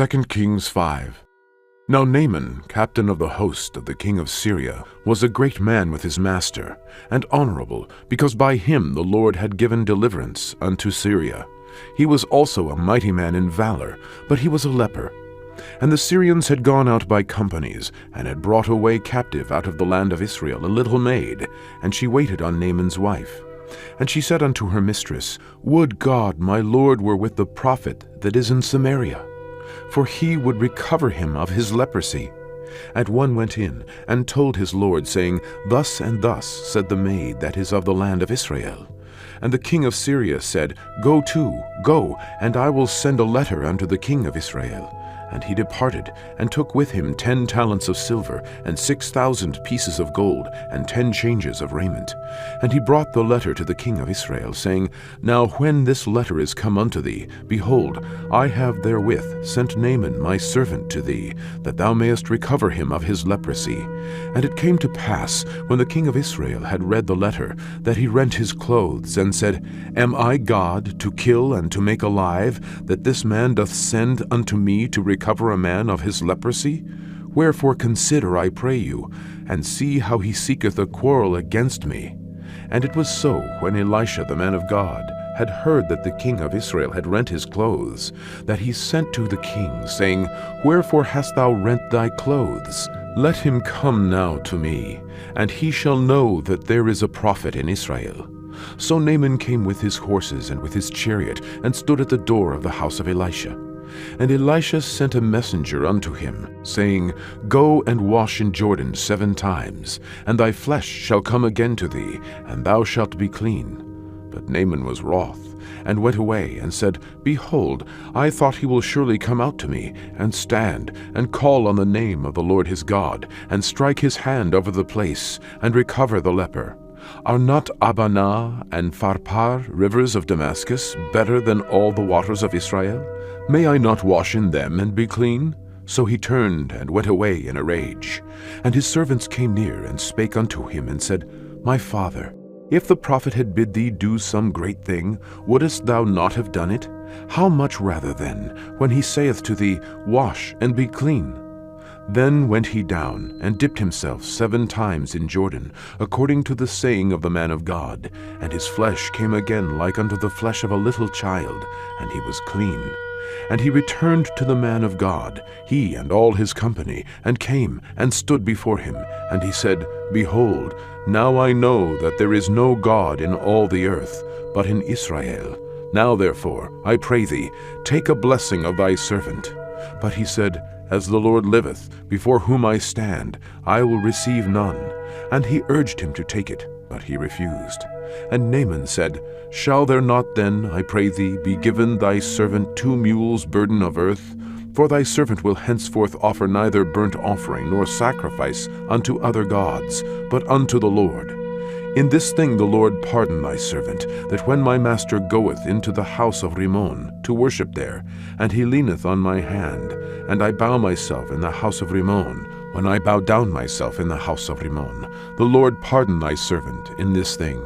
2 Kings 5. Now Naaman, captain of the host of the king of Syria, was a great man with his master, and honorable, because by him the Lord had given deliverance unto Syria. He was also a mighty man in valor, but he was a leper. And the Syrians had gone out by companies, and had brought away captive out of the land of Israel a little maid, and she waited on Naaman's wife. And she said unto her mistress, Would God my Lord were with the prophet that is in Samaria, for he would recover him of his leprosy. And one went in, and told his lord, saying, Thus and thus said the maid that is of the land of Israel. And the king of Syria said, Go, and I will send a letter unto the king of Israel. And he departed, and took with him 10 talents of silver, and 6,000 pieces of gold, and 10 changes of raiment. And he brought the letter to the king of Israel, saying, Now when this letter is come unto thee, behold, I have therewith sent Naaman my servant to thee, that thou mayest recover him of his leprosy. And it came to pass, when the king of Israel had read the letter, that he rent his clothes, and said, Am I God to kill and to make alive, that this man doth send unto me to recover a man of his leprosy? Wherefore consider, I pray you, and see how he seeketh a quarrel against me. And it was so, when Elisha the man of God had heard that the king of Israel had rent his clothes, that he sent to the king, saying, Wherefore hast thou rent thy clothes? Let him come now to me, and he shall know that there is a prophet in Israel. So Naaman came with his horses and with his chariot, and stood at the door of the house of Elisha. And Elisha sent a messenger unto him, saying, Go and wash in Jordan 7 times, and thy flesh shall come again to thee, and thou shalt be clean. But Naaman was wroth, and went away, and said, Behold, I thought he will surely come out to me, and stand, and call on the name of the Lord his God, and strike his hand over the place, and recover the leper. Are not Abana and Pharpar, rivers of Damascus, better than all the waters of Israel? May I not wash in them and be clean? So he turned and went away in a rage. And his servants came near, and spake unto him, and said, My father, if the prophet had bid thee do some great thing, wouldest thou not have done it? How much rather then, when he saith to thee, Wash and be clean? Then went he down, and dipped himself 7 times in Jordan, according to the saying of the man of God. And his flesh came again like unto the flesh of a little child, and he was clean. And he returned to the man of God, he and all his company, and came and stood before him. And he said, Behold, now I know that there is no God in all the earth, but in Israel. Now therefore, I pray thee, take a blessing of thy servant. But he said, As the Lord liveth, before whom I stand, I will receive none. And he urged him to take it, but he refused. And Naaman said, Shall there not then, I pray thee, be given thy servant 2 mules' burden of earth? For thy servant will henceforth offer neither burnt offering nor sacrifice unto other gods, but unto the Lord. In this thing the Lord pardon thy servant, that when my master goeth into the house of Rimmon to worship there, and he leaneth on my hand, and I bow myself in the house of Rimmon, when I bow down myself in the house of Rimmon, the Lord pardon thy servant in this thing.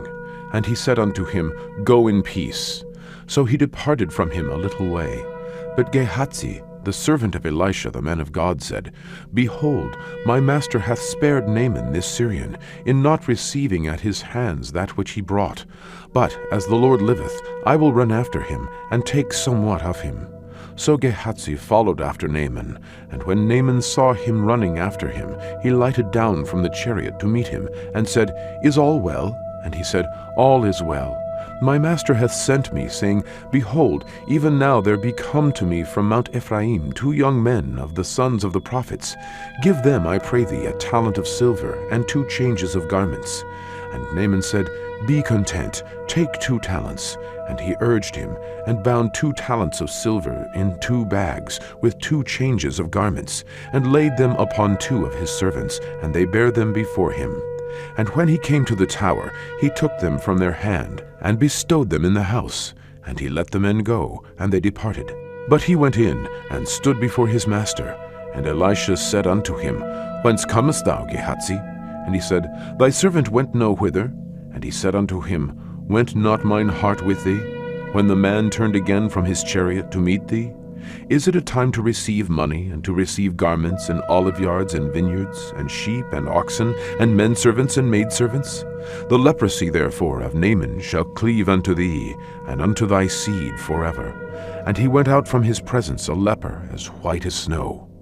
And he said unto him, Go in peace. So he departed from him a little way. But Gehazi, the servant of Elisha the man of God, said, Behold, my master hath spared Naaman this Syrian, in not receiving at his hands that which he brought. But, as the Lord liveth, I will run after him, and take somewhat of him. So Gehazi followed after Naaman, and when Naaman saw him running after him, he lighted down from the chariot to meet him, and said, Is all well? And he said, All is well. My master hath sent me, saying, Behold, even now there be come to me from Mount Ephraim 2 young men of the sons of the prophets. Give them, I pray thee, a talent of silver, and 2 changes of garments. And Naaman said, Be content, take 2 talents. And he urged him, and bound 2 talents of silver in 2 bags, with 2 changes of garments, and laid them upon 2 of his servants, and they bare them before him. And when he came to the tower, he took them from their hand, and bestowed them in the house. And he let the men go, and they departed. But he went in, and stood before his master. And Elisha said unto him, Whence comest thou, Gehazi? And he said, Thy servant went no whither. And he said unto him, Went not mine heart with thee, when the man turned again from his chariot to meet thee? Is it a time to receive money, and to receive garments, and olive yards, and vineyards, and sheep, and oxen, and menservants, and maidservants? The leprosy, therefore, of Naaman shall cleave unto thee, and unto thy seed forever. And he went out from his presence a leper, as white as snow.